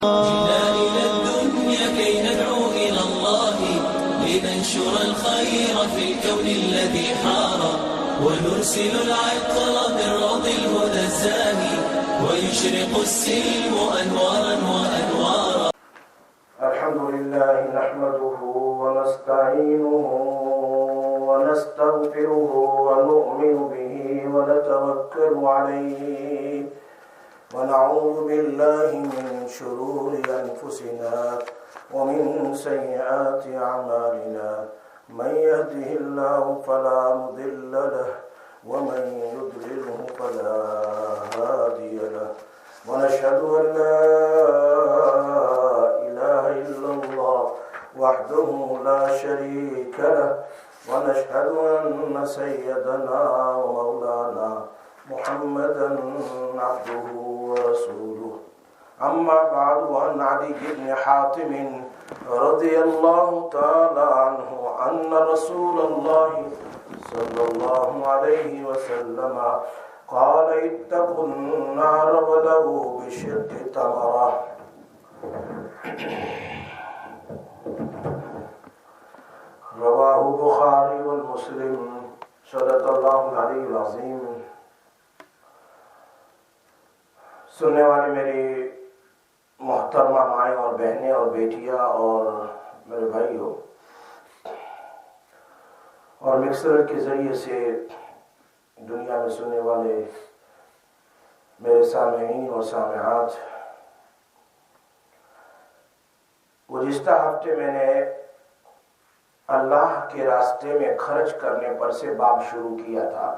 جئنا إلى الدنيا كي ندعو إلى الله لننشر الخير في الكون الذي حار ونرسل العطر من روض الهدى الزاهي ويشرق السلم أنوارا وأنوارا. الحمد لله نحمده ونستعينه ونستغفره ونؤمن به ونتوكل عليه ونعوذ بالله من شرور أنفسنا ومن سيئات أعمالنا من يهده الله فلا مضل له ومن يضلله فلا هادي له ونشهد أن لا إله إلا الله وحده لا شريك له ونشهد أن سيدنا ومولانا محمدا عبده ورسوله. أما بعد، وعن عدي بن حاتم رضي الله تعالى عنه أن رسول الله صلى الله عليه وسلم قال اتقوا النار ولو بشق تمرة. رواه البخاري والمسلم. صدق الله العلي العظيم. سننے والے میری محترمہ مائیں اور بہنیں اور بیٹیاں اور میرے بھائیوں، اور مکسر کے ذریعے سے دنیا میں سننے والے میرے سامعین اور سامعات، گزشتہ ہفتے میں نے اللہ کے راستے میں خرچ کرنے پر سے باب شروع کیا تھا.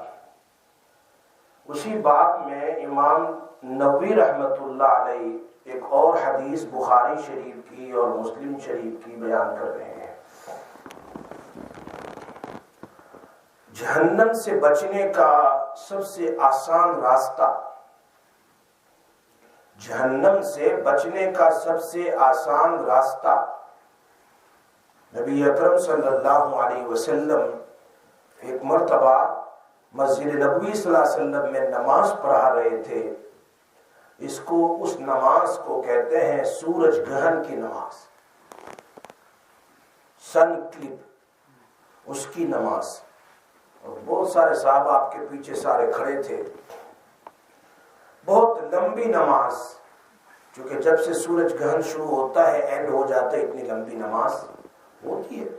اسی باب میں امام نووی رحمۃ اللہ علیہ ایک اور حدیث بخاری شریف کی اور مسلم شریف کی بیان کر رہے ہیں. جہنم سے بچنے کا سب سے آسان راستہ، جہنم سے بچنے کا سب سے آسان راستہ، نبی اکرم صلی اللہ علیہ وسلم ایک مرتبہ مسجد نبوی صلی اللہ علیہ وسلم میں نماز پڑھا رہے تھے. اس نماز کو کہتے ہیں سورج گرہن کی نماز، سن کلپ، اس کی نماز. اور بہت سارے صحابہ آپ کے پیچھے سارے کھڑے تھے. بہت لمبی نماز، کیونکہ جب سے سورج گرہن شروع ہوتا ہے اینڈ ہو جاتا ہے، اتنی لمبی نماز ہوتی ہے.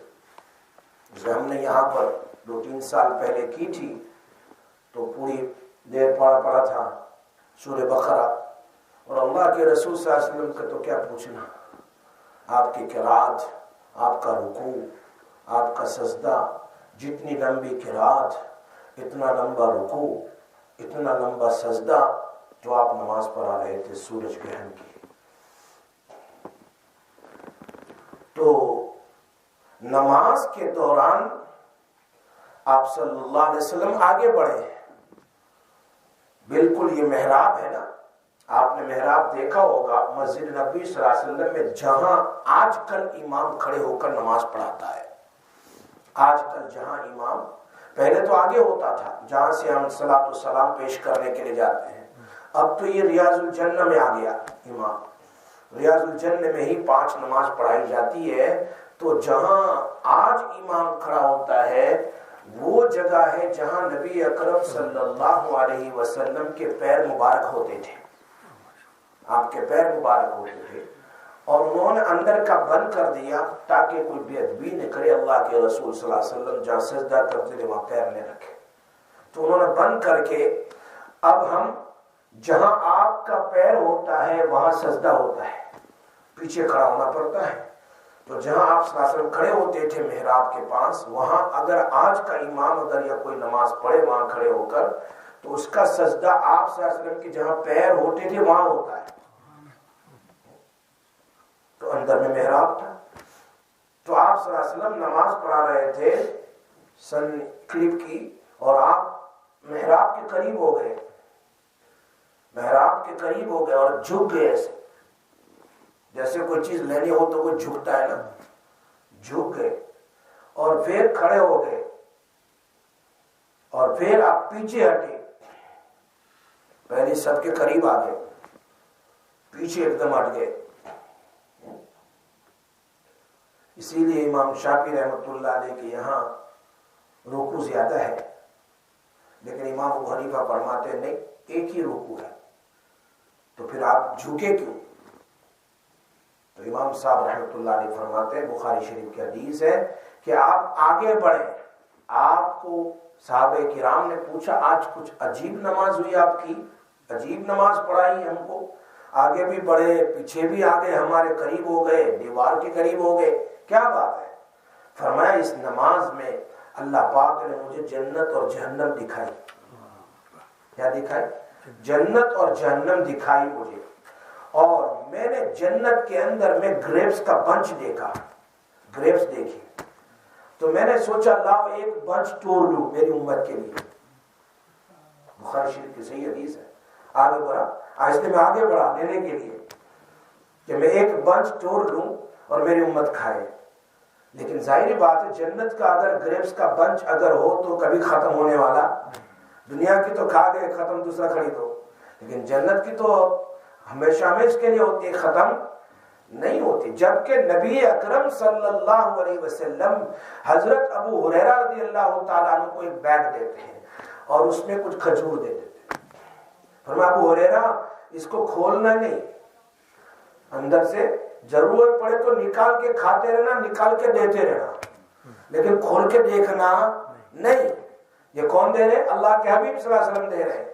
جسے ہم نے یہاں پر 2-3 سال پہلے کی تھی تو پوری دیر پڑھا تھا سورہ بقرہ. اور اللہ کے رسول صلی اللہ علیہ وسلم کا تو کیا پوچھنا، آپ کی قرات، آپ کا رکوع، آپ کا سجدہ، جتنی لمبی قرات، اتنا لمبا رکوع، اتنا لمبا سجدہ جو آپ نماز پڑھا رہے تھے سورج گرہن کی. تو نماز کے دوران آپ صلی اللہ علیہ وسلم آگے بڑھے. بالکل یہ محراب ہے نا، آپ نے محراب دیکھا ہوگا مسجد نبوی صلی اللہ علیہ وسلم میں، جہاں آج کل امام کھڑے ہو کر نماز پڑھاتا ہے. آج کل جہاں امام، پہلے تو آگے ہوتا تھا جہاں سے ہم صلاۃ و سلام پیش کرنے کے لیے جاتے ہیں، اب تو یہ ریاض الجنہ میں آ گیا امام. ریاض الجنہ میں ہی 5 نماز پڑھائی جاتی ہے. تو جہاں آج امام کھڑا ہوتا ہے وہ جگہ ہے جہاں نبی اکرم صلی اللہ علیہ وسلم کے پیر مبارک ہوتے تھے. آپ کے پیر مبارک ہوتے تھے، اور انہوں نے اندر کا بند کر دیا تاکہ کوئی بے ادبی نہ کرے. اللہ کے رسول صلی اللہ علیہ وسلم جہاں سجدہ کرتے تھے وہاں پیر نہ رکھے، تو انہوں نے بند کر کے اب ہم جہاں آپ کا پیر ہوتا ہے وہاں سجدہ ہوتا ہے، پیچھے کھڑا ہونا پڑتا ہے. تو جہاں آپ صلی اللہ علیہ وسلم کھڑے ہوتے تھے محراب کے پاس، وہاں اگر آج کا امام اگر یا کوئی نماز پڑھے وہاں کھڑے ہو کر، تو اس کا سجدہ آپ صلی اللہ علیہ وسلم کے جہاں پیر ہوتے تھے وہاں ہوتا ہے. تو اندر میں محراب تھا. تو آپ صلی اللہ علیہ وسلم نماز پڑھا رہے تھے سن کلپ کی، اور آپ محراب کے قریب ہو گئے، محراب کے قریب ہو گئے اور جھک گئے. ایسے جیسے کوئی چیز لینی ہو تو کوئی جھکتا ہے نا، جھک گئے اور پھر کھڑے ہو گئے اور پھر آپ پیچھے ہٹے. پہلے سب کے قریب آ گئے، پیچھے ایک دم ہٹ گئے اسی لیے امام شافعی رحمۃ اللہ علیہ کے یہاں رکوع زیادہ ہے، لیکن امام ابو حنیفہ فرماتے ہیں نہیں، ایک ہی رکوع ہے، تو پھر آپ جھکے کیوں؟ تو امام صاحب رحمۃ اللہ علیہ فرماتے ہیں، بخاری شریف کی حدیث ہے کہ آپ آگے بڑھیں۔ آپ کو صحابہ کرام نے پوچھا آج کچھ عجیب نماز ہوئی آپ کی، عجیب نماز پڑھائی ہم کو، آگے بھی بڑھے پیچھے بھی آگے، ہمارے قریب ہو گئے، دیوار کے قریب ہو گئے، کیا بات ہے؟ فرمایا اس نماز میں اللہ پاک نے مجھے جنت اور جہنم دکھائی۔ کیا دکھائی؟ جنت اور جہنم دکھائی مجھے، اور میں نے جنت کے اندر میں گریپس کا بنچ دیکھا، گریپس دیکھی، تو میں نے سوچا لاؤ ایک بنچ توڑ لوں میری امت کے لیے۔ بخاری شریف کی صحیح حدیث ہے۔ آگے بڑھا، آہستہ میں آگے بڑھا لینے کے لیے کہ میں ایک بنچ توڑ لوں اور میری امت کھائے۔ لیکن ظاہری بات ہے جنت کا اگر گریپس کا بنچ اگر ہو تو کبھی ختم ہونے والا، دنیا کی تو کھا گئے ختم، دوسرا خریدو، لیکن جنت کی تو ہمیشہ ہمیشہ کے لیے ہوتی ہے، ختم نہیں ہوتی۔ جبکہ نبی اکرم صلی اللہ علیہ وسلم حضرت ابو ہریرہ رضی اللہ تعالیٰ عنہ کو ایک بیگ دیتے ہیں اور اس میں کچھ کھجور دے دیتے ہیں۔ فرمایا ابو ہریرہ اس کو کھولنا نہیں، اندر سے ضرورت پڑے تو نکال کے کھاتے رہنا، نکال کے دیتے رہنا، لیکن کھول کے دیکھنا نہیں۔ یہ کون دے رہے؟ اللہ کے حبیب صلی اللہ علیہ وسلم دے رہے ہیں۔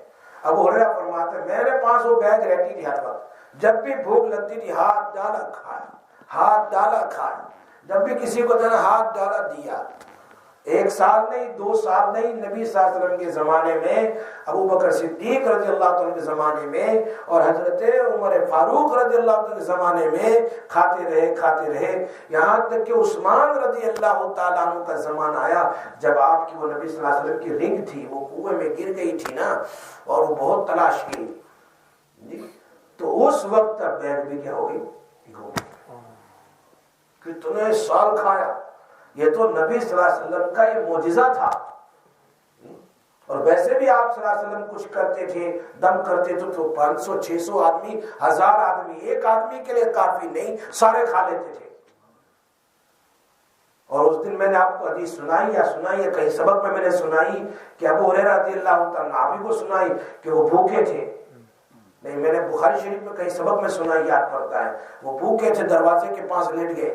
ابو ہریرہ فرماتے ہیں میں نے 500 بیگ رہتی تھی ہر وقت، جب بھی بھوک لگتی تھی ہاتھ ڈالا کھایا، ہاتھ ڈالا کھایا، جب بھی کسی کو دینا ہاتھ ڈالا دیا۔ 1 سال نہیں، 2 سال نہیں، نبی صلی اللہ علیہ وسلم کے زمانے میں، ابو بکر صدیق رضی اللہ عنہ کے زمانے میں، اور حضرت عمر فاروق رضی اللہ عنہ کے زمانے میں کھاتے رہے، یہاں تک کہ عثمان رضی اللہ تعالیٰ عنہ کا زمانہ آیا جب آپ کی وہ نبی صلی اللہ علیہ وسلم کی رنگ تھی وہ کنویں میں گر گئی تھی نا، اور وہ بہت تلاش کی، تو اس وقت تک بیگ بھی کیا ہو گئی، کتنے سال کھایا۔ یہ تو نبی صلی اللہ علیہ وسلم کا یہ معجزہ تھا۔ اور ویسے بھی آپ صلی اللہ علیہ وسلم کچھ کرتے تھے، دم کرتے تھے تو 500 600 آدمی، 1000 آدمی، ایک آدمی کے لیے کافی نہیں، سارے کھا لیتے تھے۔ اور اس دن میں نے آپ کو حدیث سنائی ہے کہیں سبق میں نے سنائی کہ ابو ہریرہ رضی اللہ تعالیٰ آپ ہی کو سنائی کہ وہ بھوکے تھے، نہیں میں نے بخاری شریف میں کہیں سبق میں سنائی، یاد پڑتا ہے، وہ بھوکے تھے، دروازے کے پاس لیٹ گئے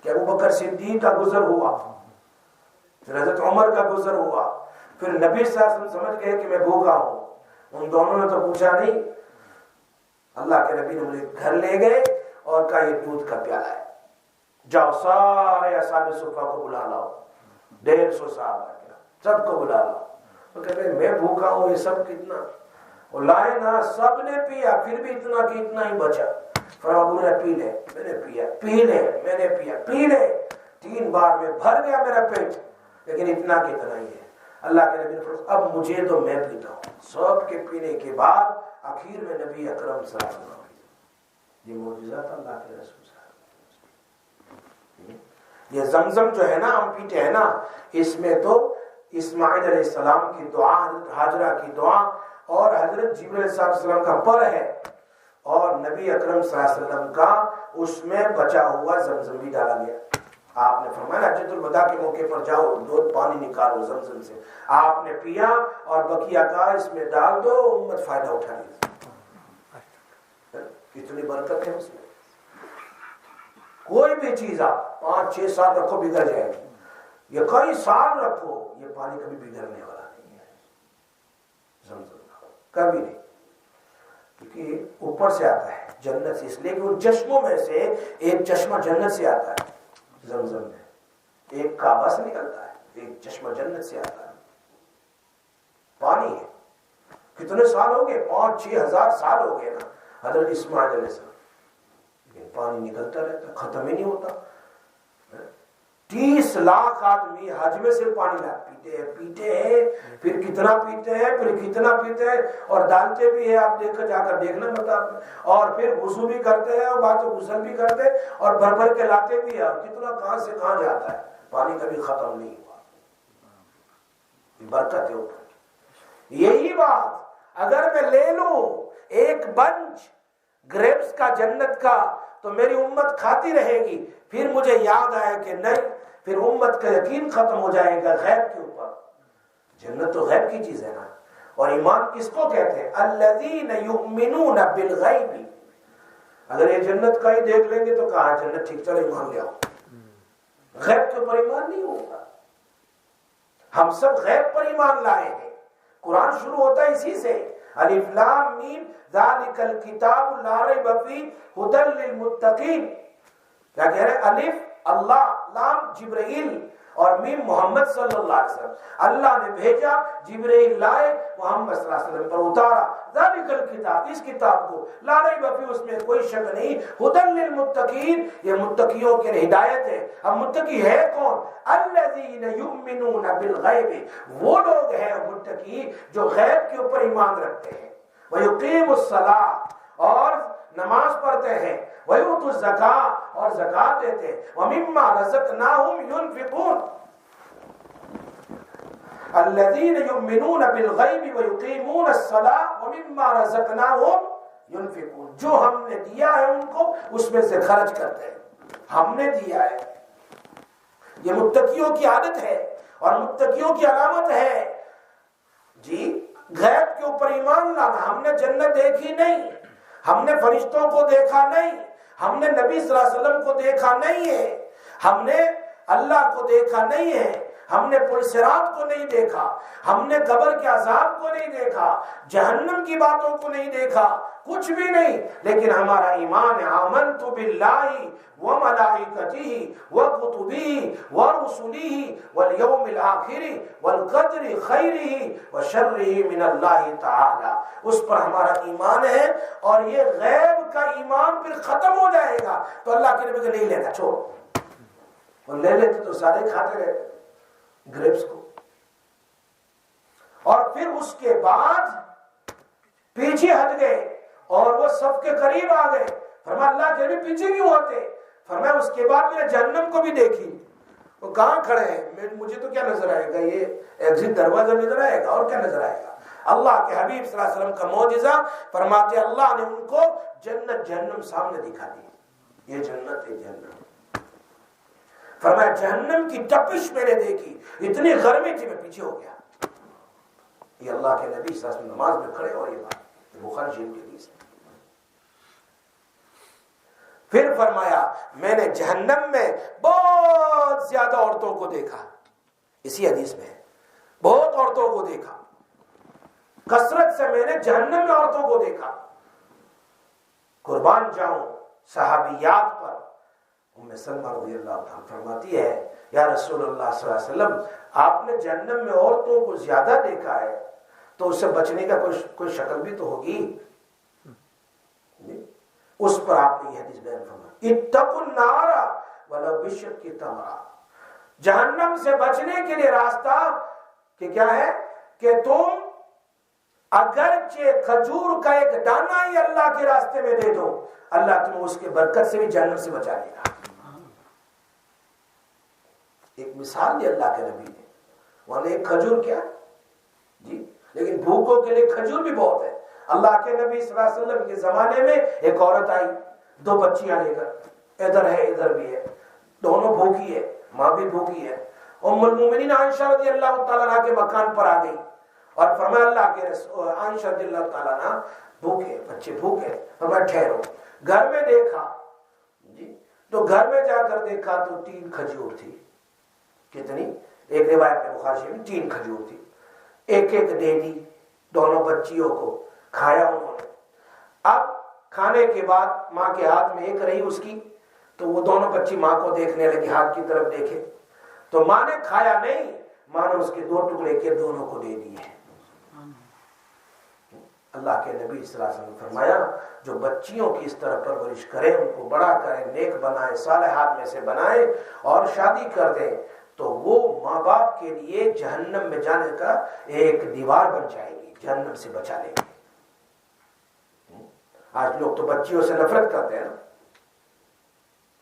کہ ابو بکر صدیق کا گزر ہوا، پھر حضرت عمر کا گزر ہوا، پھر نبی صلی اللہ علیہ وسلم سمجھ گئے کہ میں بھوکا ہوں۔ ان دونوں نے تو پوچھا نہیں، اللہ کے نبی نے مجھے گھر لے گئے اور کہا یہ دودھ کا پیالہ ہے، جاؤ سارے اصحاب صفہ کو بلا لاؤ، 150 صحابہ سب کو بلا لاؤ۔ وہ کہتے ہیں میں بھوکا ہوں، یہ سب کتنا، اور لائے نا، سب نے پیا، پھر بھی اتنا کہ اتنا ہی بچا۔ ابو نے پی لے، میں نے پیا، پی لے، میں نے پیا، پی لے، 3 بار میں بھر گیا میرا پیٹ، لیکن اتنا کہ اتنا ہی ہے۔ اللہ کے نبی نے فرمایا اب مجھے تو میں پیتا ہوں۔ سب کے پینے کے بعد آخر میں نبی اکرم صلی اللہ علیہ وسلم، یہ معجزہ تھا اللہ کے رسول صلی اللہ علیہ وسلم۔ یہ زمزم جو ہے نا ہم پیتے ہیں نا، اس میں تو اسماعیل علیہ السلام کی دعا، حضرت ہاجرہ کی دعا اور حضرت جبرائیل علیہ السلام کا پر ہے، اور نبی اکرم صلی اللہ علیہ وسلم کا اس میں بچا ہوا زمزم بھی ڈالا گیا۔ آپ نے فرمایا حجۃ الوداع کے موقع پر جاؤ، 2 پانی نکالو زمزم سے، آپ نے پیا اور بقیہ کا اس میں ڈال دو، امت فائدہ اٹھا لے۔ کتنی برکت ہے اس میں۔ کوئی بھی چیز آپ 5-6 سال رکھو بگڑ جائے گی، یہ کئی سال رکھو یہ پانی کبھی بگڑنے والا نہیں ہے، زمزم کا کبھی نہیں، کیونکہ اوپر سے آتا ہے جنت سے، اس لیے کہ ان چشموں میں سے ایک چشمہ جنت سے آتا ہے، زمزم میں ایک کعبہ سے نکلتا ہے، ایک چشمہ جنت سے آتا ہے، پانی ہے۔ کتنے سال ہو گئے؟ 5-6 ہزار سال ہو گئے نا حضرت اسماعیل علیہ السلام، لیکن پانی نکلتا رہتا، ختم ہی نہیں ہوتا۔ 30 لاکھ آدمی حج میں صرف پانی پیتے ہیں، پھر کتنا پیتے ہیں، پھر کتنا پیتے ہیں، اور ڈالتے بھی ہیں، آپ جا کر دیکھنا مطلب، اور پھر وضو بھی کرتے ہیں، اور بعد میں غسل بھی کرتے ہیں، اور بھر بھر کے لاتے بھی ہیں، اور کتنا کہاں سے کہاں جاتا ہے، پانی کبھی ختم نہیں ہوا۔ برکت ہے اوپر کی۔ یہی بات اگر میں لے لوں ایک بنچ گریپس کا جنت کا، تو میری امت کھاتی رہے گی، پھر مجھے یاد آیا کہ نہیں، پھر امت کا یقین ختم ہو جائے گا غیب کے اوپر۔ جنت تو غیب کی چیز ہے نا، اور ایمان کس کو کہتے ہیں؟ الذین یؤمنون بالغیب۔ اگر یہ جنت کا ہی دیکھ لیں گے تو کہاں جنت ٹھیک، چلو ایمان لے آؤ، غیب کے اوپر ایمان نہیں ہوگا۔ ہم سب غیب پر ایمان لائے ہیں۔ قرآن شروع ہوتا ہے اسی سے، الف لام میم ذالک الکتاب لا ریب فیہ ھدی للمتقین۔ کیا کہہ رہے ہیں؟ الف اللہ، لام جبرائیل، اور میم محمد صلی اللہ علیہ وسلم۔ اللہ نے بھیجا، جبرائیل لائے، محمد صلی اللہ علیہ وسلم پر اتارا۔ ذالک الکتاب، اس کتاب کو، لا ریب فیہ، اس میں کوئی شک نہیں، ھدی للمتقین، یہ متقیوں کے لیے ہدایت ہے۔ اب متقی ہے کون؟ الذین یؤمنون بالغیب، وہ لوگ ہیں متقی جو غیب کے اوپر ایمان رکھتے ہیں۔ وَيُقِيمُ الصَّلَاةَ، اور نماز پڑھتے ہیں، وَيُؤْتُوا الزَّكَاةَ، اور زکات دیتے ہیں، وَمِمَّا رَزَقْنَاهُمْ يُنْفِقُونَ۔ الَّذِينَ يُؤْمِنُونَ بِالْغَيْبِ وَيُقِيمُونَ الصَّلَاةَ وَمِمَّا رَزَقْنَاهُمْ يُنْفِقُونَ۔ جو ہم نے دیا ہے ان کو اس میں سے خرچ کرتے ہیں، ہم نے دیا ہے۔ یہ متقیوں کی عادت ہے اور متقیوں کی علامت ہے۔ جی غیب کے اوپر ایمان لانا۔ ہم نے جنت دیکھی نہیں، ہم نے فرشتوں کو دیکھا نہیں، ہم نے نبی صلی اللہ علیہ وسلم کو دیکھا نہیں ہے، ہم نے اللہ کو دیکھا نہیں ہے، ہم نے پل صراط کو نہیں دیکھا، ہم نے قبر کے عذاب کو نہیں دیکھا، جہنم کی باتوں کو نہیں دیکھا، کچھ بھی نہیں، لیکن ہمارا ایمان ہے آمنت باللہ وملائکتہ وکتبہ ورسلہ والیوم الآخر والقدر خیرہ وشرہ من اللہ تعالی۔ اس پر ہمارا ایمان ہے، اور یہ غیب کا ایمان پھر ختم ہو جائے گا تو اللہ کے نبی کو نہیں لینا، چھوڑ، اور لے لیتے تو سارے کھاتے رہتے گریپس کو۔ اور پھر اس کے بعد پیچھے ہٹ گئے اور وہ سب کے قریب آ گئے۔ فرمایا اللہ کے نبی پیچھے کیوں ہوتے؟ فرمایا اس کے بعد میں نے جہنم کو بھی دیکھی، وہ کہاں کھڑے ہیں، مجھے تو کیا نظر آئے گا، یہ ایگزٹ دروازہ نظر آئے گا، اور کیا نظر آئے گا؟ اللہ کے حبیب صلی اللہ علیہ وسلم کا معجزہ، فرماتے اللہ نے ان کو جنت جہنم سامنے دکھا دی، یہ جنت ہے جہنم۔ فرمایا جہنم کی تپش میں نے دیکھی، اتنی گرمی تھی میں پیچھے ہو گیا۔ یہ اللہ کے نبی صلی اللہ علیہ وسلم نماز میں کھڑے، اور یہ بات بخاری شریف کے حدیث ہے۔ پھر فرمایا میں نے جہنم میں بہت زیادہ عورتوں کو دیکھا، اسی حدیث میں بہت عورتوں کو دیکھا، کثرت سے میں نے جہنم میں عورتوں کو دیکھا۔ قربان جاؤں صحابیات پر، ام سلمہ رضی اللہ عنہ فرماتی ہے یا رسول اللہ صلی اللہ علیہ وسلم، آپ نے جہنم میں عورتوں کو زیادہ دیکھا ہے تو اس سے بچنے کا کوئی شکل بھی تو ہوگی۔ اس پر آپ نے یہ حدیث بیان فرمایا اتقوا النار ولو بشق تمرہ، جہنم سے بچنے کے لیے راستہ کہ کیا ہے کہ تم اگرچہ کھجور کا ایک دانہ ہی اللہ کے راستے میں دے دو، اللہ تمہیں اس کے برکت سے بھی جہنم سے بچا لے گا۔ ایک مثال دی اللہ کے نبی نے، وہاں ایک کھجور کیا جی، لیکن بھوکوں کے لیے کھجور بھی بہت ہے۔ اللہ کے نبی صلی اللہ علیہ وسلم کے زمانے میں ایک عورت آئی 2 بچیاں لے کر، ادھر ہے ادھر بھی ہے، دونوں بھوکی ہے، ماں بھی بھوکی ہے۔ ام المومنین عائشہ رضی اللہ تعالیٰ عنہ کے مکان پر آ گئی اور فرمایا اللہ کے رسول، عائشہ رضی اللہ تعالیٰ عنہ بھوکے، بچے بھوکے، فرمایا ٹھہرو۔ گھر میں دیکھا جی، تو گھر میں جا کر دیکھا تو 3 کھجور تھی۔ کتنی؟ ایک روایت میں بخاری میں 3 کھجور تھی، ایک ایک دے دی دونوں بچیوں کو، کھایا انہوں نے۔ اب کھانے کے بعد ماں کے ہاتھ میں ایک رہی اس کی، تو وہ دونوں بچی ماں کو دیکھنے لگی، ہاتھ کی طرف دیکھے تو ماں نے کھایا نہیں، ماں نے اس کے 2 ٹکڑے کے دونوں کو دے دیے۔ اللہ کے نبی صلی اللہ علیہ وسلم فرمایا جو بچیوں کی اس طرح پرورش کرے، ان کو بڑا کرے، نیک بنائے، صالحات میں سے بنائے اور شادی کر دے، تو وہ ماں باپ کے لیے جہنم میں جانے کا ایک دیوار بن جائے گی، جہنم سے بچا لے گی۔ آج لوگ تو بچیوں سے نفرت کرتے ہیں نا،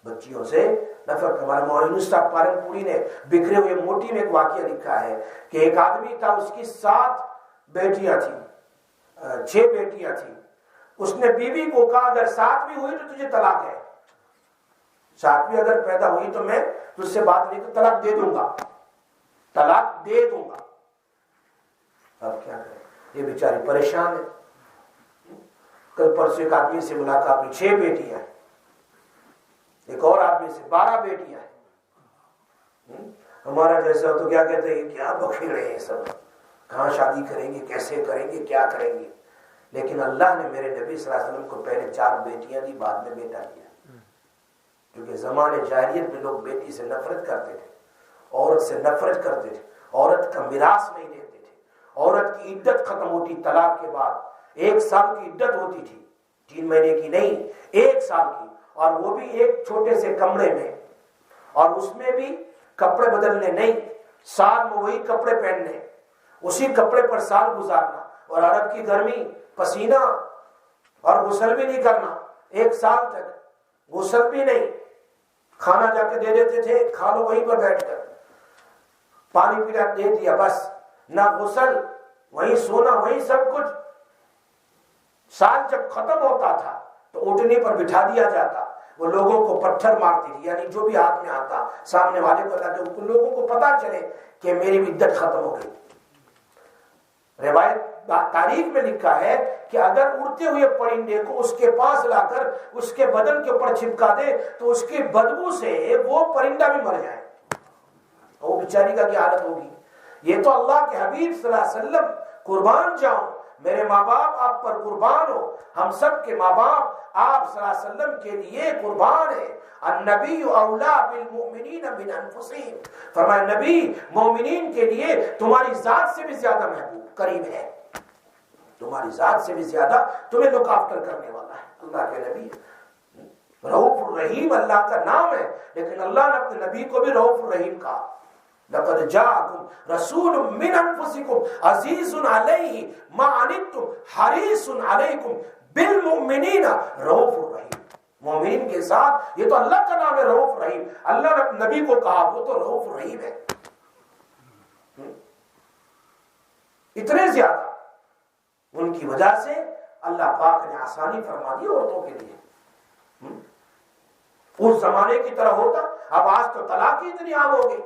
بچیوں سے نفرت۔ ہمارے مولانا صاحب پالن پوری نے بکھرے ہوئے موٹی میں ایک واقعہ لکھا ہے کہ ایک آدمی تھا، اس کی 7 بیٹیاں تھیں، 6 بیٹیاں تھیں۔ اس نے بیوی کو کہا اگر 7 بھی ہوئی تو تجھے طلاق ہے، 7ویں اگر پیدا ہوئی تو میں تجھ سے بات نہیں تو طلاق دے دوں گا، طلاق دے دوں گا۔ اب کیا کریں، یہ بیچاری پریشان ہے۔ کل پرسوں ایک آدمی سے ملاقات ہوئی، 6 بیٹیاں ہیں، ایک اور آدمی سے 12 بیٹیاں ہیں۔ ہمارا جیسا ہو تو کیا کہتے ہیں، کیا بکھیڑے ہیں سب، کہاں شادی کریں گے، کیسے کریں گے، کیا کریں گے۔ لیکن اللہ نے میرے نبی صلی اللہ علیہ وسلم کو پہلے 4 بیٹیاں دی، بعد میں بیٹا دیا، کیونکہ زمانے جاہلیت میں لوگ بیٹی سے نفرت کرتے تھے، عورت سے نفرت کرتے تھے، عورت کا میراث نہیں دیتے تھے، عورت کی عدت ختم ہوتی طلاق کے بعد 1 سال کی عدت ہوتی تھی، 3 مہینے کی نہیں، 1 سال کی، اور وہ بھی ایک چھوٹے سے کمرے میں، اور اس میں بھی کپڑے بدلنے نہیں، سال میں وہی کپڑے پہننے، اسی کپڑے پر سال گزارنا، اور عرب کی گرمی، پسینہ، اور غسل بھی نہیں کرنا 1 سال تک، غسل بھی نہیں، کھانا جا کے دے دیتے تھے، کھا لو وہیں پر بیٹھ کر، پانی پینا دے دیا بس، نہ غسل، وہیں سونا، وہیں سب کچھ۔ سال جب ختم ہوتا تھا تو اٹھنے پر بٹھا دیا جاتا، وہ لوگوں کو پتھر مارتی تھی، یعنی جو بھی ہاتھ میں آتا سامنے والے کو تاکہ لوگوں کو پتا چلے کہ میری عدت ختم ہو گئی۔ روایت تاریخ میں لکھا ہے کہ اگر اڑتے ہوئے پرندے کو اس کے پاس لا کر اس کے بدن کے اوپر چھپکا دے تو اس کی بدبو سے وہ پرندہ بھی مر جائے، وہ بیچاری کا کیا حالت ہوگی۔ یہ تو اللہ کے حبیب صلی اللہ علیہ وسلم، قربان جاؤں، میرے ماں باپ آپ پر قربان ہو، ہم سب کے ماں باپ آپ صلی اللہ علیہ وسلم کے لیے قربان ہے۔ النبی اولا بالمؤمنین من انفسہم، فرمایا نبی مومنین کے لیے تمہاری ذات سے بھی زیادہ محبوب، قریب ہے، تمہاری ذات سے بھی زیادہ تمہیں لک آفٹر کرنے والا ہے۔ اللہ کے نبی رؤوف الرحیم اللہ کا نام ہے، لیکن اللہ نے اپنے نبی کو بھی رؤوف الرحیم کہا۔ لقد جاءکم رسول من انفسکم عزیز علیہ ما عنتم حریص علیکم بالمؤمنین رؤوف الرحیم۔ مومنین کے ساتھ، یہ تو اللہ کا نام ہے رؤوف الرحیم، اللہ نے نبی کو کہا، وہ تو رؤوف الرحیم ہے۔ اتنے زیادہ ان کی وجہ سے اللہ پاک نے آسانی فرما دی عورتوں کے لیے۔ اس زمانے کی طرح ہوتا، اب آج تو طلاق ہی اتنی عام ہو گئی،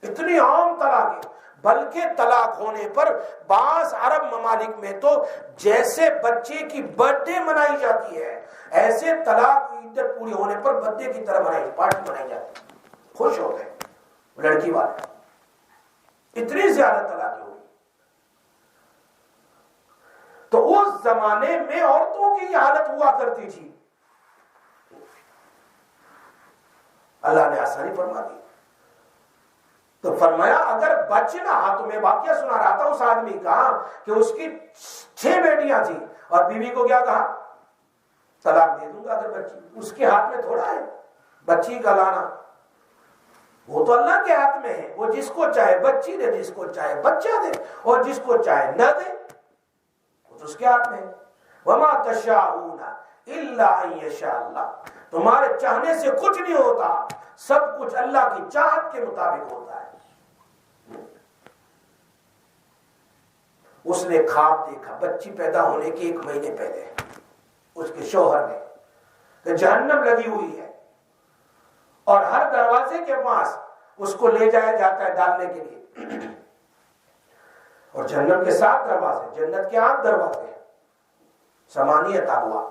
اتنی عام طلاق، بلکہ طلاق ہونے پر بعض عرب ممالک میں تو جیسے بچے کی برتھ ڈے منائی جاتی ہے، ایسے طلاق کی عدت پوری ہونے پر برتھ ڈے کی طرح پارٹی منائی جاتی ہے، خوش ہوتے ہیں لڑکی والے، اتنی زیادہ طلاق ہوگی۔ تو اس زمانے میں عورتوں کی یہ حالت ہوا کرتی تھی، اللہ نے آسانی فرما دی۔ تو فرمایا اگر بچنا، تو میں واقعہ سنا رہا تھا اس آدمی کا کہ اس کی 6 بیٹیاں تھیں، اور بیوی کو کیا کہا، طلاق دے دوں گا اگر بچی، اس کے ہاتھ میں تھوڑا ہے بچی کا لانا، وہ تو اللہ کے ہاتھ میں ہے، وہ جس کو چاہے بچی دے، جس کو چاہے بچہ دے، اور جس کو چاہے نہ دے، وہ تو اس کے ہاتھ میں ہے۔ وما تشاءون الا ان یشاء اللہ، تمہارے چاہنے سے کچھ نہیں ہوتا، سب کچھ اللہ کی چاہت کے مطابق ہوتا ہے۔ اس نے خواب دیکھا، بچی پیدا ہونے کے 1 مہینے پہلے اس کے شوہر نے، کہ جہنم لگی ہوئی ہے، اور ہر دروازے کے پاس اس کو لے جایا جاتا ہے ڈالنے کے لیے، اور جہنم کے 7 دروازے، جنت کے 8 دروازے ہیں، 8 ابواب،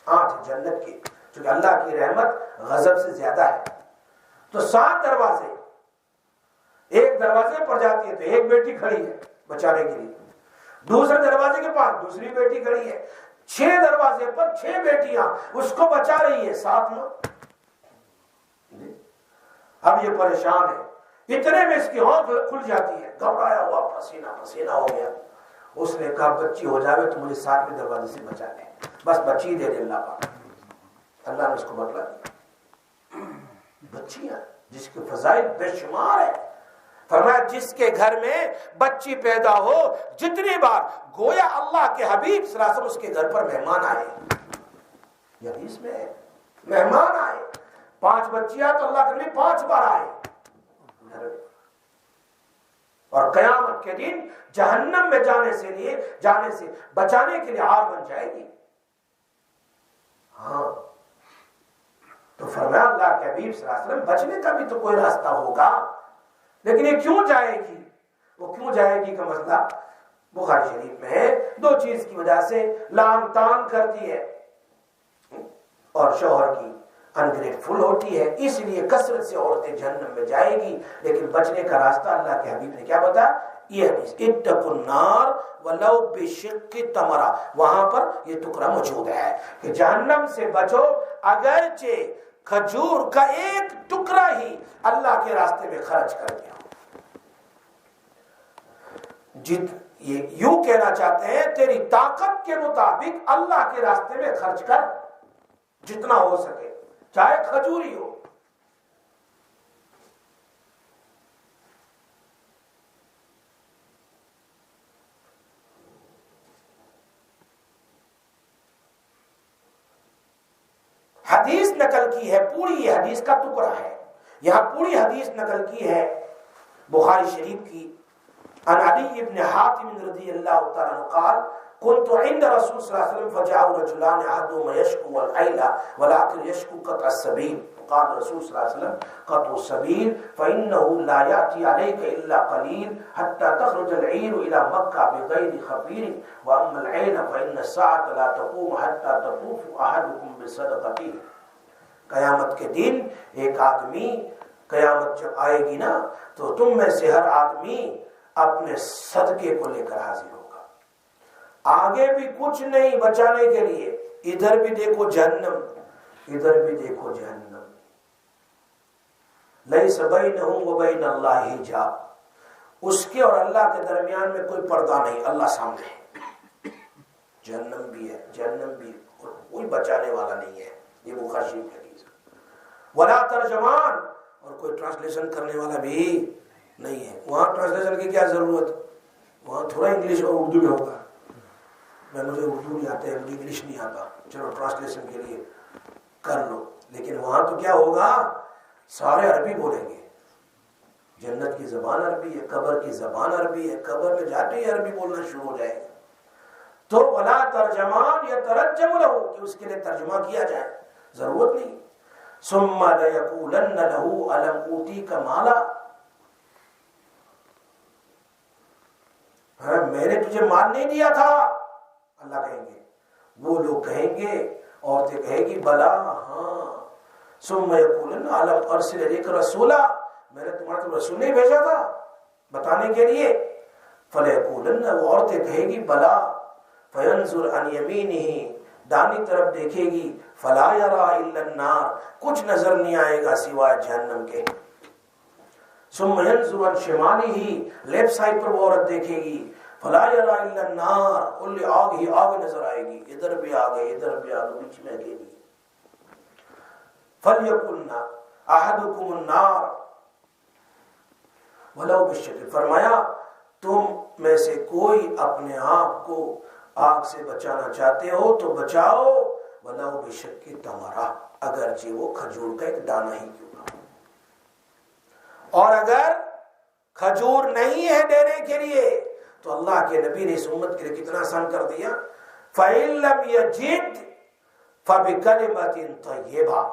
8 جنت کے، چونکہ اللہ کی رحمت غضب سے زیادہ ہے، تو 7 دروازے، ایک دروازے پر جاتی ہے تو ایک بیٹی کھڑی ہے بچانے کے لیے، دوسرے دروازے کے پاس دوسری بیٹی کھڑی ہے، 6 دروازے پر 6 بیٹیاں اس کو بچا رہی ہے، 7 نہ۔ اب یہ پریشان ہے، اتنے میں اس کی آنکھ کھل جاتی ہے، گھبرایا ہوا، پسینہ پسینہ ہو گیا۔ اس نے کہا بچی ہو جاوے تو مجھے 7ویں دروازے سے بچا لے، بس بچی دے دے اللہ پاک۔ اللہ نے اس کو بتلا دیا، بچیاں جس کے فضائل بے شمار ہے، فرمایا جس کے گھر میں بچی پیدا ہو، جتنی بار گویا اللہ کے حبیب صلی اللہ علیہ وسلم اس کے گھر پر مہمان آئے، یہ حدیث میں ہے، مہمان آئے، 5 بچیاں تو اللہ کے نبی 5 بار آئے گھر میں، اور قیامت کے دن جہنم میں جانے سے بچانے کے لیے آر بن جائے گی۔ ہاں تو فرمایا اللہ کے حبیب صلی اللہ علیہ وسلم بچنے کا بھی تو کوئی راستہ ہوگا، لیکن یہ کیوں جائے گی؟ وہ کیوں جائے گی کا مسئلہ بخاری شریف میں ہے، دو چیز کی وجہ سے لان تان کرتی ہے اور شوہر کی انگریٹفل ہوتی ہے، اس لیے کثرت سے عورتیں جہنم میں جائے گی، لیکن بچنے کا راستہ اللہ کے حبیب نے کیا بتایا؟ یہ حدیث اتقوا النار ولو بشق تمرہ، وہاں پر یہ ٹکڑا موجود ہے کہ جہنم سے بچو اگرچہ کھجور کا ایک ٹکڑا ہی اللہ کے راستے میں خرچ کر دیا۔ یہ یوں کہنا چاہتے ہیں تیری طاقت کے مطابق اللہ کے راستے میں خرچ کر جتنا ہو سکے، چاہے کھجور ہی ہو۔ حدیث نقل کی ہے پوری، یہ حدیث کا ٹکڑا ہے، یہاں پوری حدیث نقل کی ہے بخاری شریف کی۔ عن علی بن حاتم رضی اللہ تعالی عنہ قال كنت عند رسول صلی اللہ علیہ وسلم فجاء رجلان احدهما يشكو العيل ولكن يشكو قطع السبيل قال رسول صلی اللہ علیہ وسلم قطع السبيل فإنه لا يأتي عليك إلا قليل حتى تخرج العير إلى مكة بغير خفير وأما العين فإن الساعة لا تقوم حتى تطوف أحدكم بصدقته۔ قیامت کے دن ایک آدمی، قیامت جب آئے گی نا تو تم میں سے ہر آدمی اپنے صدقے کو لے کر حاضر ہوگا، آگے بھی کچھ نہیں بچانے کے لیے، ادھر بھی دیکھو جہنم ادھر بھی دیکھو جہنم، لیس بینہ و بین اللہ حجاب، اس کے اور اللہ کے درمیان میں کوئی پردہ نہیں، اللہ سامنے ہے، جہنم بھی ہے جہنم بھی ہے، اور کوئی بچانے والا نہیں ہے۔ یہ بخاری شریف کی حدیث ولا ترجمان، اور کوئی ٹرانسلیشن کرنے والا بھی نہیں ہے۔ وہاں ٹرانسلیشن کی کیا ضرورت، وہاں تھوڑا انگلش اور اردو میں ہوگا، مجھے اردو نہیں آتا ہے، مجھے انگلش نہیں آتا، چلو ٹرانسلیشن کے لیے کر لو، لیکن وہاں تو کیا ہوگا، سارے عربی بولیں گے، جنت کی زبان عربی ہے، قبر کی زبان عربی ہے، قبر میں جاتے ہی عربی بولنا شروع ہو جائے گا۔ تو ولا ترجمان یترجم لہ، کہ اس کے لیے ترجمہ کیا جائے، ضرورت نہیں۔ ثم لیقولن لہ الم اوتیک مالا، میں نے تجھے مال نہیں دیا تھا، اللہ کہیں گے، وہ لوگ کہیں گے، عورتیں کہیں گی بلا ہاں۔ ثم یقولن الم ارسل الیک رسولا، میں نے تمہارے تو رسول نہیں بھیجا تھا بتانے کے لیے؟ فلیقولن، وہ عورتیں کہیں گی بلا۔ فینظر عن یمینہ، دانی طرف دیکھے گی، فلا یرا الا النار، کچھ نظر نہیں آئے گا سوائے جہنم کے۔ ثم ينظر عن شمالہ، لیفٹ سائڈ پر وہ عورت دیکھے گی، فلا يرى الا النار، کل آگ ہی آگ نظر آئے گی، ادھر بھی آگے ادھر بھی آگے، بیچ میں اکیلی۔ فَلْيَقُلْنَ أَحَدُكُمُ النَّارِ وَلَوْ بِالشِّقِّ، فرمایا تم میں سے کوئی اپنے آپ کو آگ سے بچانا چاہتے ہو تو بچاؤ، وَلَوْ بِالشِّقِّ تَمْرَةٍ، اگرچہ وہ کھجور کا ایک دانہ ہی کیوں نہ ہو۔ اور اگر کھجور نہیں ہے دینے کے لیے تو اللہ کے نبی نے اس امت کے لیے کتنا آسان کر دیا، فَإِن لَّمْ يَجِدْ فَبِكَلِمَةٍ طَيِّبَةٍ،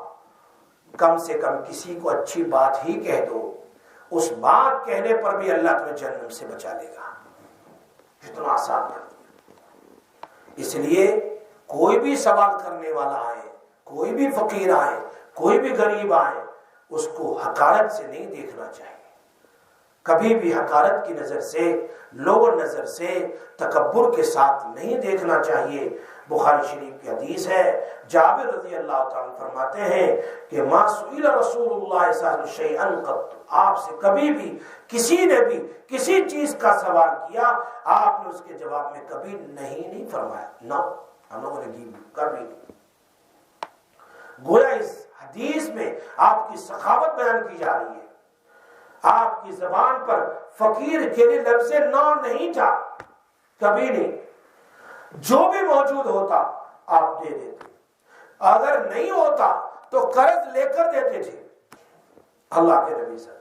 کم سے کم کسی کو اچھی بات ہی کہہ دو، اس بات کہنے پر بھی اللہ تمہیں جہنم سے بچا لے گا، کتنا آسان کر دیا۔ اس لیے کوئی بھی سوال کرنے والا آئے، کوئی بھی فقیر آئے، کوئی بھی غریب آئے، اس کو حقارت سے نہیں دیکھنا چاہیے، کبھی بھی حقارت کی نظر سے، لوور نظر سے، تکبر کے ساتھ نہیں دیکھنا چاہیے۔ بخاری شریف کی حدیث ہے، جابر رضی اللہ تعالیٰ فرماتے ہیں کہ ما سئل رسول اللہ صلی اللہ علیہ وسلم شیئا قط، آپ سے کبھی بھی کسی نے بھی کسی چیز کا سوال کیا، آپ نے اس کے جواب میں کبھی نہیں فرمایا، نہ ہم لوگوں نے کبھی نہیں۔ گویا اس حدیث میں آپ کی سخاوت بیان کی جا رہی ہے، آپ کی زبان پر فقیر کے لیے لفظ نہ نہیں تھا، کبھی نہیں، جو بھی موجود ہوتا آپ دے دیتے، اگر نہیں ہوتا تو قرض لے کر دیتے تھے اللہ کے نبی سے،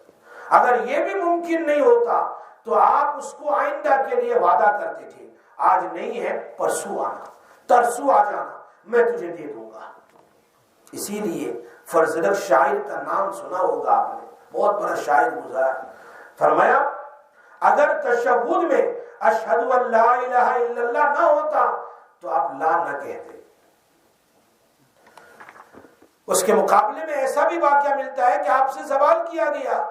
اگر یہ بھی ممکن نہیں ہوتا تو آپ اس کو آئندہ کے لیے وعدہ کرتے تھے، آج نہیں ہے پرسوں آنا، ترسوں آ جانا، میں تجھے دے دوں گا۔ اسی لیے فرزدق شاعر کا نام سنا ہوگا آپ نے، بہت بڑا شاعر گزرا. فرمایا اگر تشہد میں اشہد ان لا الہ الا اللہ نہ ہوتا تو آپ لا نہ کہتے. اس کے مقابلے میں ایسا بھی واقعہ ملتا ہے کہ آپ سے سوال کیا گیا،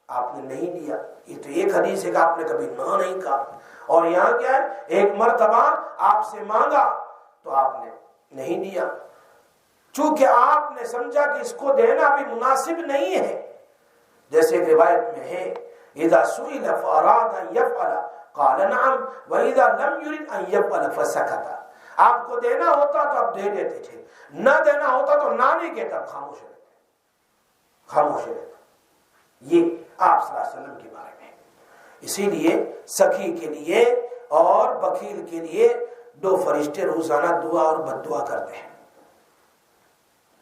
آپ نے نہیں دیا. یہ تو ایک حدیث ہے کہ آپ نے کبھی نہ نہیں کہا. اور یہاں کیا ہے، ایک مرتبہ آپ سے مانگا تو آپ نے نہیں دیا، چونکہ آپ نے سمجھا کہ اس کو دینا بھی مناسب نہیں ہے. جیسے ایک روایت میں ہے اذا سئل فاراد ان يفعل قال نعم واذا لم يرد ان يفعل فسكت. آپ کو دینا ہوتا تو آپ دے دیتے تھے، نہ دینا ہوتا تو نہ نہیں کہتا، خاموش رہتے، خاموش رہتے. یہ آپ صلی اللہ علیہ وسلم کے بارے میں. اسی لیے سخی کے لیے اور بخیل کے لیے دو فرشتے روزانہ دعا اور بد دعا کرتے ہیں.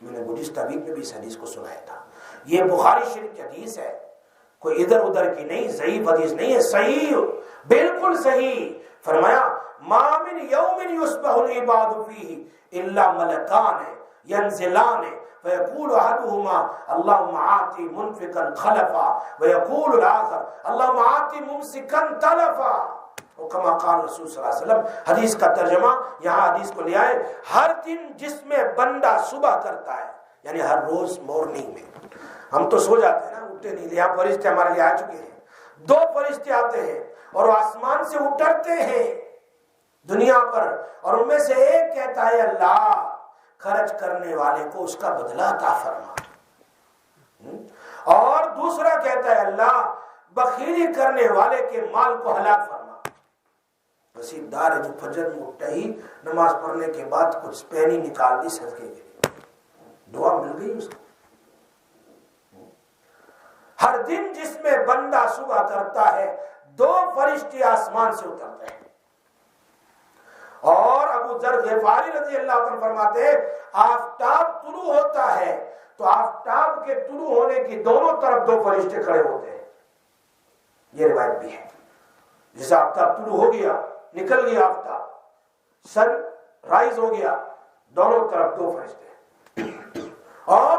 میں نے گزشتہ ویک میں بھی اس حدیث کو سنایا تھا. یہ بخاری شریف کی حدیث ہے، کوئی ادھر ادھر کی نہیں، ضعیف حدیث نہیں ہے، صحیح، بالکل صحیح. فرمایا ما من یوم یصبح العباد فیہ الا ملکان ینزلان فیقول احدهما اللهم آت منفقا خلفا ویقول الاخر اللهم آت ممسکا تلفا. وکما قال رسول صلی اللہ علیہ وسلم. حدیث کا ترجمہ یہاں حدیث کو لے آئے، ہر دن جس میں بندہ صبح کرتا ہے، یعنی ہر روز مارننگ میں. ہم تو سو جاتے ہیں نا، اٹھتے نہیں. یہاں فرشتے ہمارے لیے آ چکے ہیں. دو فرشتے آتے ہیں اور آسمان سے اترتے ہیں دنیا پر، اور ان میں سے ایک کہتا ہے اللہ خرچ کرنے والے کو اس کا بدلہ عطا فرما، اور دوسرا کہتا ہے اللہ بخیلی کرنے والے کے مال کو ہلاک فرما. نصیب دار ہے جو فجر میں اٹھتا ہی نماز پڑھنے کے بعد کچھ پینی نکال دی صدقے کے لیے، دعا مل گئی اس کو. ہر دن جس میں بندہ صبح کرتا ہے دو فرشتے آسمان سے اترتے ہیں. اور ابو ذر غفاری رضی اللہ عنہ فرماتے ہیں آفتاب طلوع ہوتا ہے تو آفتاب کے طلوع ہونے کی دونوں طرف دو فرشتے کھڑے ہوتے ہیں. یہ روایت بھی ہے. جیسے آفتاب طلوع ہو گیا، نکل گیا آفتاب، سن رائز ہو گیا، دونوں طرف دو فرشتے، اور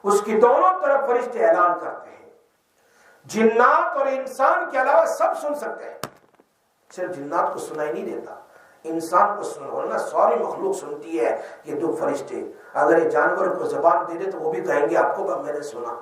اس کی دونوں طرف فرشتے اعلان کرتے ہیں. جنات اور انسان کے علاوہ سب سن سکتے ہیں. صرف جنات کو سنائی نہیں دیتا، انسان کو سننا ساری مخلوق سنتی ہے. یہ دو فرشتے اگر یہ جانور کو زبان دے دے تو وہ بھی کہیں گے آپ کو میں نے سنا.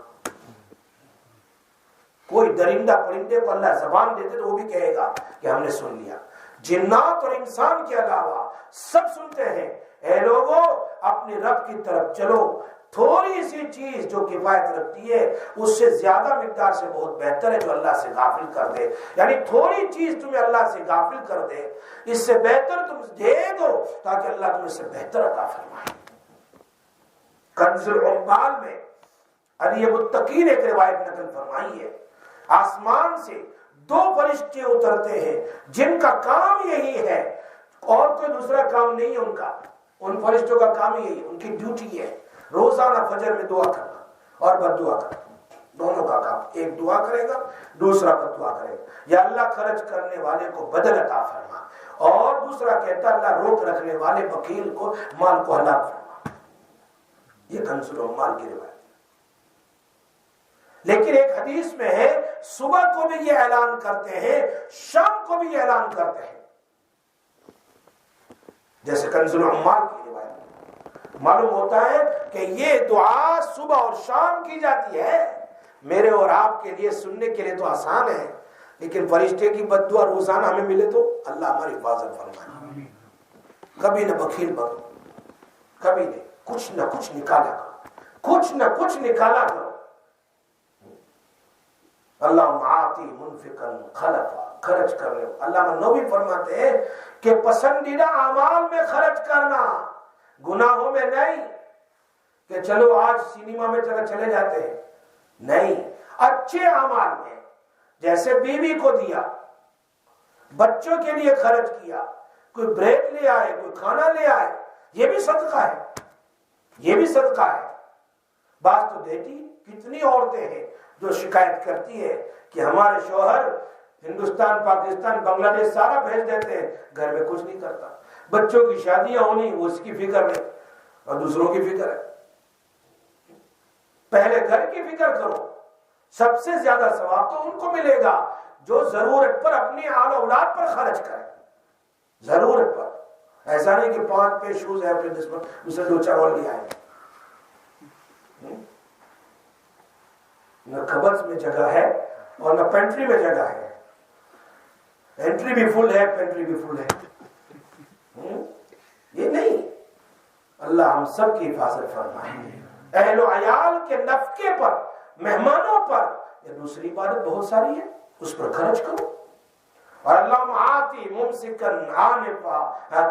کوئی درندہ پرندے کو اللہ زبان دے دے تو وہ بھی کہے گا کہ ہم نے سن لیا. جنات اور انسان کے علاوہ سب سنتے ہیں. اے لوگوں اپنے رب کی طرف چلو، تھوڑی سی چیز جو کفایت رکھتی ہے اس سے زیادہ مقدار سے بہت بہتر ہے جو اللہ سے غافل کر دے. یعنی تھوڑی چیز تمہیں اللہ سے غافل کر دے، اس سے بہتر تم دے دو تاکہ اللہ تمہیں سے بہتر عطا فرمائے. کنز العمال میں علی متقی نے ایک روایت نقل فرمائی ہے، آسمان سے دو فرشتے اترتے ہیں جن کا کام یہی ہے، اور کوئی دوسرا کام نہیں ہے ان کا. ان فرشتوں کا کام یہی ہے، ان کی ڈیوٹی ہے روزانہ فجر میں دعا کرنا اور بد دعا کرنا. دونوں کا کام، ایک دعا کرے گا دوسرا بد دعا کرے گا. یا اللہ خرچ کرنے والے کو بدل عطا فرما، اور دوسرا کہتا اللہ روک رکھنے والے وکیل کو مال کو ہلاک فرما. یہ کنز العمال کی روایت. لیکن ایک حدیث میں ہے صبح کو بھی یہ اعلان کرتے ہیں، شام کو بھی یہ اعلان کرتے ہیں. جیسے کنز العمال کی روایت معلوم ہوتا ہے کہ یہ دعا صبح اور شام کی جاتی ہے. میرے اور آپ کے لیے سننے کے لیے تو آسان ہے، لیکن فرشتے کی بد دعا روزانہ ہمیں ملے تو اللہ ہماری حفاظت فرمائے. کبھی نہ بخیل بنو، کبھی نہیں، کچھ نہ کچھ نکالا کرو، کچھ نہ کچھ نکالا کرو. اللہ آتی منفقا خلفا، خرچ کرنے. علامہ نووی فرماتے ہیں کہ پسندیدہ اعمال میں خرچ کرنا، گناہوں میں نہیں کہ چلو آج سینما میں چلے جاتے ہیں، نہیں، اچھے اعمال میں. جیسے بیوی کو دیا، بچوں کے لیے خرچ کیا، کوئی بریڈ لے آئے، کوئی کھانا لے آئے، یہ بھی صدقہ ہے، یہ بھی صدقہ ہے. بعض تو دیتی، کتنی عورتیں ہیں جو شکایت کرتی ہے کہ ہمارے شوہر ہندوستان، پاکستان، بنگلہ دیش سارا بھیج دیتے ہیں، گھر میں کچھ نہیں کرتا. بچوں کی شادیاں ہونی وہ اس کی فکر نہیں، اور دوسروں کی فکر ہے. پہلے گھر کی فکر کرو. سب سے زیادہ ثواب تو ان کو ملے گا جو ضرورت پر اپنی آل اولاد پر خرچ کرے. ضرورت پر. ایسا نہیں کہ 5 پہ شوز ہے اپنے جسم اسے 2-4 اور لے آئے. نہ کبرز میں جگہ ہے اور نہ پینٹری میں جگہ ہے. انٹری بھی فل ہے, پینٹری بھی فل ہے. یہ نہیں. اللہ ہم سب کی حفاظت فرمائے. اہل و عیال کے نفقے پر, مہمانوں پر, یہ دوسری عبادت بہت ساری ہے, اس پر خرچ کرو. اور اللہ معاتی ممسکن عانفا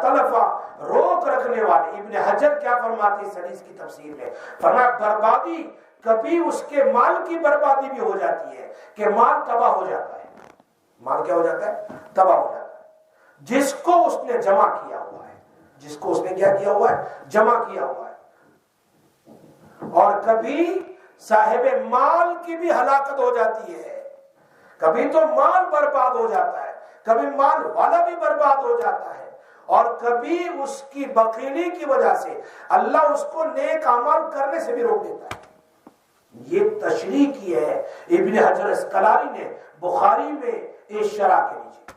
تلفا, روک رکھنے والے. ابن حجر کیا فرماتی اس حدیث کی تفسیر میں؟ فرمایا بربادی کبھی اس کے مال کی بربادی بھی ہو جاتی ہے کہ مال تباہ ہو جاتا ہے. مال کیا ہو جاتا ہے؟ تباہ ہو جاتا ہے. جس کو اس نے جمع کیا ہوا ہے, جس کو اس نے کیا کیا ہوا ہے؟ جمع کیا ہوا ہے. اور کبھی صاحب مال کی بھی ہلاکت ہو جاتی ہے. کبھی تو مال برباد ہو جاتا ہے, کبھی مال والا بھی برباد ہو جاتا ہے, اور کبھی اس کی بخیلی کی وجہ سے اللہ اس کو نیک اعمال کرنے سے بھی روک دیتا ہے. یہ تشریح کی ہے ابن حجر اسقلانی نے بخاری میں اس شرح کے نیچے.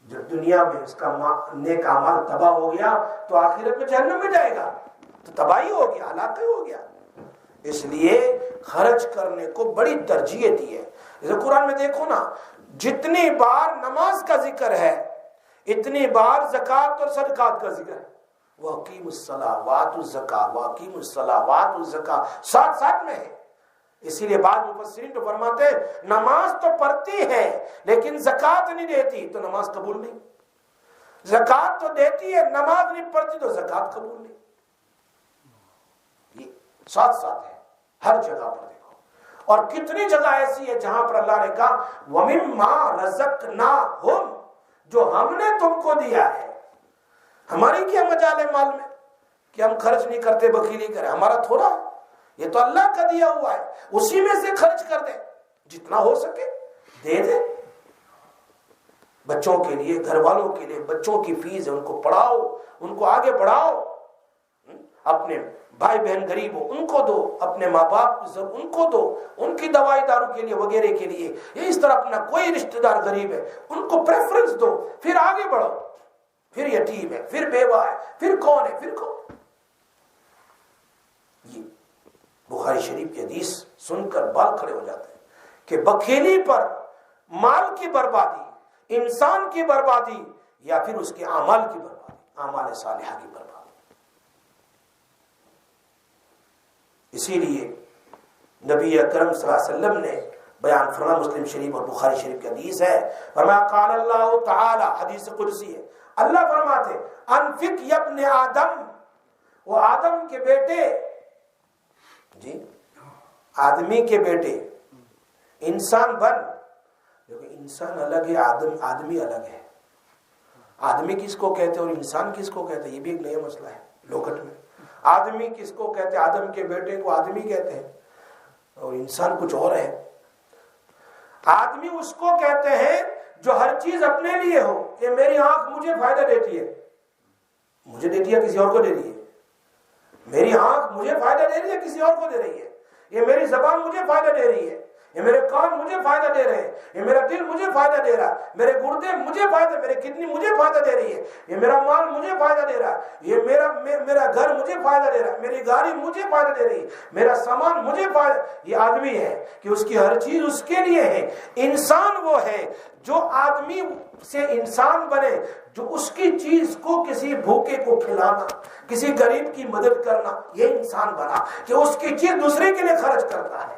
جب دنیا میں اس کا نیک اعمال تباہ ہو گیا تو آخرت میں جہنم میں جائے گا, تو تباہی ہو گیا, ہلاکت ہو گیا. اس لیے خرچ کرنے کو بڑی ترجیح دی ہے. جیسے قرآن میں دیکھو نا, جتنی بار نماز کا ذکر ہے اتنی بار زکوٰۃ اور صدقات کا ذکر ہے. وَأَقِيمُوا الصَّلَاةَ وَآتُوا الزَّكَاةَ وَأَقِيمُوا الصَّلَاةَ وَآتُوا الزَّكَاةَ, ساتھ ساتھ میں ہے. اسی لیے بعض مفسرین تو فرماتے ہیں نماز تو پڑھتی ہے لیکن زکوٰۃ نہیں دیتی تو نماز قبول نہیں. زکوٰۃ تو دیتی ہے, نماز نہیں پڑھتی تو زکوٰۃ قبول نہیں. یہ ساتھ ساتھ ہے ہر جگہ پر. دیکھو اور کتنی جگہ ایسی ہے جہاں پر اللہ نے کہا وَمِمَّا رَزَقْنَاهُمْ, جو ہم نے تم کو دیا ہے. ہماری کیا مجال ہے مال میں کہ ہم خرچ نہیں کرتے, بخیلی کریں؟ ہمارا تھوڑا ہے, یہ تو اللہ کا دیا ہوا ہے, اسی میں سے خرچ کر دیں, جتنا ہو سکے دے دیں. بچوں کے لیے, گھر والوں کے لیے, بچوں کی فیس ہے ان کو پڑھاؤ, ان کو آگے بڑھاؤ. اپنے بھائی بہن غریب ہو ان کو دو, اپنے ماں باپ ان کو دو, ان کی دوائی دارو کے لیے وغیرہ کے لیے. اس طرح اپنا کوئی رشتہ دار غریب ہے ان کو پریفرنس دو, پھر آگے بڑھو. پھر یتیم ہے, پھر بیوہ ہے, پھر کون ہے, پھر کون. یہ بخاری شریف کی حدیث سن کر بال کھڑے ہو جاتے ہیں کہ بخیلی پر مال کی بربادی, انسان کی بربادی, یا پھر اس کے اعمال کی بربادی, اعمال صالحہ کی بربادی. اسی لیے نبی اکرم صلی اللہ علیہ وسلم نے بیان فرمایا, مسلم شریف اور بخاری شریف کی حدیث ہے, فرمایا قال اللہ تعالی, حدیث قدسی ہے, اللہ فرماتے انفق یا ابن آدم, وہ آدم کے بیٹے, جی آدمی کے بیٹے, انسان بن. دیکھو انسان الگ ہے, آدمی الگ ہے. آدمی کس کو کہتے ہیں اور انسان کس کو کہتے ہیں, یہ بھی ایک نیا مسئلہ ہے لغت میں. آدمی کس کو کہتے ہیں, آدم کے بیٹے کو آدمی کہتے ہیں, اور انسان کچھ اور ہے. آدمی اس کو کہتے ہیں جو ہر چیز اپنے لیے ہو. یہ میری آنکھ مجھے فائدہ دیتی ہے, مجھے دیتی ہے کسی اور کو دے رہی ہے. میری آنکھ مجھے فائدہ دے رہی ہے, کسی اور کو دے رہی ہے. یہ میری زبان مجھے فائدہ دے رہی ہے, یہ میرے کان مجھے فائدہ دے رہے ہیں, یہ میرا دل مجھے فائدہ دے رہا ہے, میرے گردے مجھے فائدہ, میرے کڈنی مجھے فائدہ دے رہی ہے, یہ میرا مال مجھے فائدہ دے رہا ہے, یہ میرا گھر مجھے فائدہ دے رہا ہے, میری گاڑی مجھے فائدہ دے رہی ہے, میرا سامان مجھے فائدہ. یہ آدمی ہے کہ اس کی ہر چیز اس کے لیے ہے. انسان وہ ہے جو آدمی سے انسان بنے, جو اس کی چیز کو کسی بھوکے کو کھلانا, کسی غریب کی مدد کرنا, یہ انسان بنا کہ اس کی چیز دوسرے کے لیے خرچ کرتا ہے.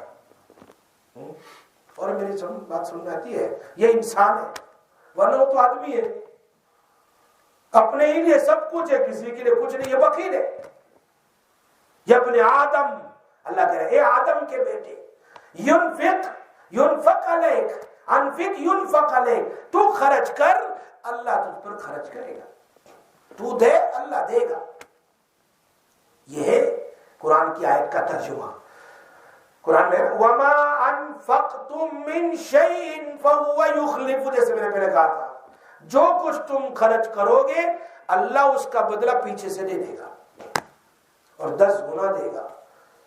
اور میری بات سن میں آتی ہے, یہ انسان ہے, ورنہ وہ تو آدمی ہے, اپنے ہی لیے سب کچھ ہے, کسی کے لیے کچھ نہیں. یہ بخیل ہے. یہ اپنے آدم, اللہ کہہ رہے اے آدم کے بیٹے, ينفق علیک, انفق ينفق علیک, تو خرچ کر اللہ تجھ پر خرچ کرے گا, تو دے اللہ دے گا. یہ ہے قرآن کی آیت کا ترجمہ. قرآن میں وَمَا أَنفَقْتُم مِّن شَيْءٍ فَهُوَ يُخْلِفُ, جیسے میں نے پہلے کہا تھا, جو کچھ تم خرچ کرو گے اللہ اس کا بدلہ پیچھے سے دے دے گا اور 10 گنا دے گا.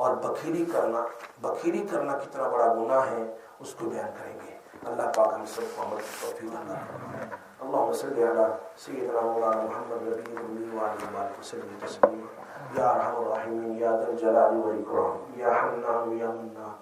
اور بخیلی کرنا کتنا بڑا گناہ ہے اس کو بیان کریں گے۔ اللہ پاک ہم سب کو عمل کی توفیق عطا فرمائے۔ اللهم صل على سيدنا مولانا محمد نبي الأمي وعلى آله وسلم تسليما۔ یا ارحم الراحمین، یا ذا الجلال والإکرام، یا حنان یا منان،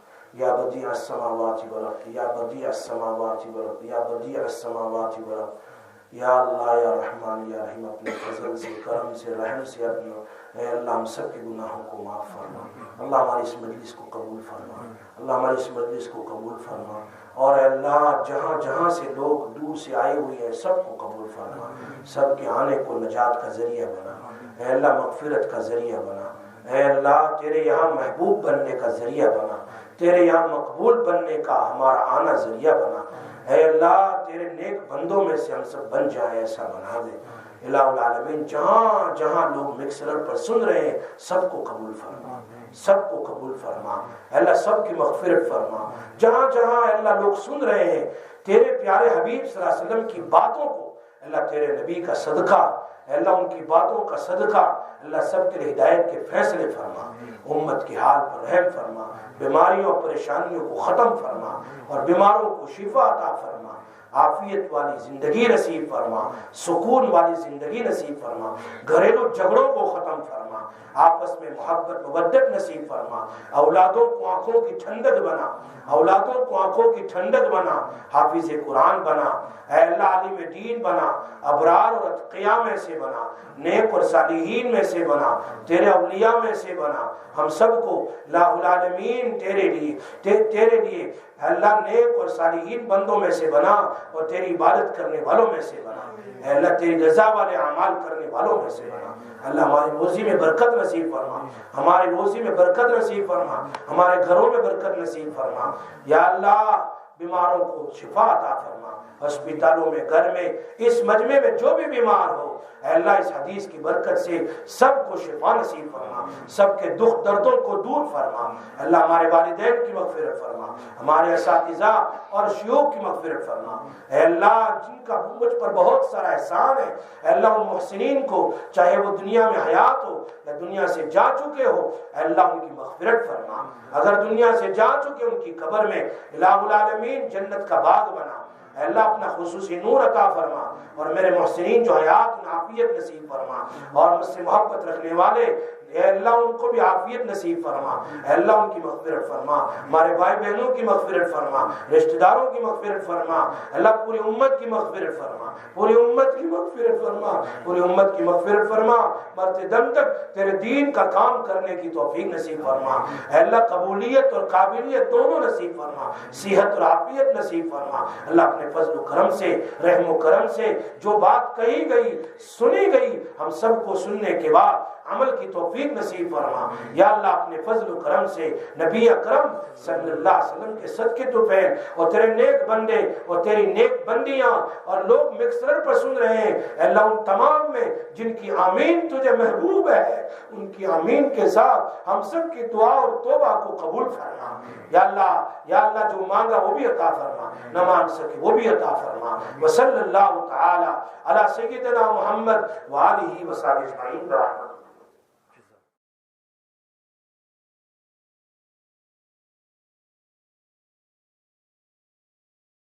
یا بدیع السماوات والارض، یا بدیع السماوات والارض، یا بدیع السماوات والارض، یا اللہ یا رحمان یا رحیم، اپنے فضل سے، کرم سے، رحم سے اپنا اے اللہ ہم سب کے گناہوں کو معاف فرما۔ اللہ ہماری اس مجلس کو قبول فرما، اللہ ہماری اس مجلس کو قبول فرما، اور اے اللہ جہاں جہاں سے لوگ دور سے آئے ہوئے ہیں سب کو قبول فرما، سب کے آنے کو نجات کا ذریعہ بنا، اے اللہ مغفرت کا ذریعہ بنا، اے اللہ تیرے یہاں محبوب بننے کا ذریعہ بنا، تیرے یہاں مقبول بننے کا ہمارا آنا ذریعہ بنا، اے اللہ تیرے نیک بندوں میں سے ہم سب بن جائیں ایسا بنا دے۔ الہ العالمین جہاں جہاں لوگ مکسر پر سن رہے ہیں سب کو قبول فرما، سب کو قبول فرما، اللہ سب کی مغفرت فرما۔ جہاں جہاں اللہ لوگ سن رہے ہیں تیرے پیارے حبیب صلی اللہ علیہ وسلم کی باتوں کو، اللہ تیرے نبی کا صدقہ، اللہ ان کی باتوں کا صدقہ، اللہ سب کے لیے ہدایت کے فیصلے فرما، امت کی حال پر رحم فرما، بیماریوں اور پریشانیوں کو ختم فرما، اور بیماروں کو شفا عطا فرما، عافیت والی زندگی نصیب فرما، سکون والی زندگی نصیب فرما، گھریلو جھگڑوں کو ختم فرما، آپس میں محبت مودت نصیب فرما، اولادوں کو آنکھوں کی ٹھنڈک بنا، اولادوں کو آنکھوں کی ٹھنڈک بنا، حافظ قرآن بنا، اے اللہ عالم دین بنا، ابرار اور اتقیاء میں سے بنا، نیک اور صالحین میں سے بنا، تیرے اولیاء میں سے بنا، ہم سب کو لا العالمین تیرے لیے اللہ نیک اور صالحین بندوں میں سے بنا، اور تیری عبادت کرنے والوں میں سے بنا، اے اللہ تیری رضا والے اعمال کرنے والوں میں سے بنا۔ اللہ ہماری روزی میں برکت نصیب فرما، ہماری روزی میں برکت نصیب فرما، ہمارے گھروں میں برکت نصیب فرما، یا اللہ بیماروں کو شفا عطا فرما، ہسپتالوں میں، گھر میں، اس مجمع میں جو بھی بیمار ہو، اے اللہ اس حدیث کی برکت سے سب کو شفا نصیب فرما، سب کے دکھ دردوں کو دور فرما، اللہ ہمارے والدین کی مغفرت فرما، ہمارے اساتذہ اور شیوخ کی مغفرت فرما، اے اللہ جن کا مجھ پر بہت سارا احسان ہے، اے اللہ ان محسنین کو چاہے وہ دنیا میں حیات ہو یا دنیا سے جا چکے ہو، اے اللہ ان کی مغفرت فرما، اگر دنیا سے جا چکے ان کی قبر میں الہ العالمین جنت کا باغ بنا، اے اللہ اپنا خصوصی نور عطا فرما، اور میرے محسنین جو حیات ان عافیت نصیب فرما، اور مجھ سے محبت رکھنے والے اے اللہ ان کو بھی عافیت نصیب فرما، اے اللہ ان کی مغفرت فرما، ہمارے بھائی بہنوں کی مغفرت فرما، رشتہ داروں کی مغفرت فرما، اللہ پوری امت کی مغفرت فرما، پوری امت کی مغفرت فرما، پوری امت کی مغفرت فرما، مرتے دم تک تیرے دین کا کام کرنے کی توفیق نصیب فرما، اے اللہ قبولیت اور قابلیت دونوں نصیب فرما، صحت اور عافیت نصیب فرما، اللہ اپنے فضل و کرم سے، رحم و کرم سے جو بات کہی گئی سنی گئی ہم سب کو سننے کے بعد عمل کی توفیق نصیب فرما، یا اللہ اپنے فضل و کرم سے نبی اکرم صلی اللہ علیہ وسلم کے صدقے تو پھیل، اور تیرے نیک بندے اور تیری نیک بندیاں اور لوگ مکسر پر سن رہے ہیں، اے اللہ ان تمام میں جن کی آمین تجھے محبوب ہے ان کی آمین کے ساتھ ہم سب کی دعا اور توبہ کو قبول فرما، یا اللہ جو مانگا وہ بھی عطا فرما، نہ مانگ سکے وہ بھی عطا فرما، وصلی اللہ تعالی علی سیدنا محمد وآلہ وصحبہ اجمعین برحمتک۔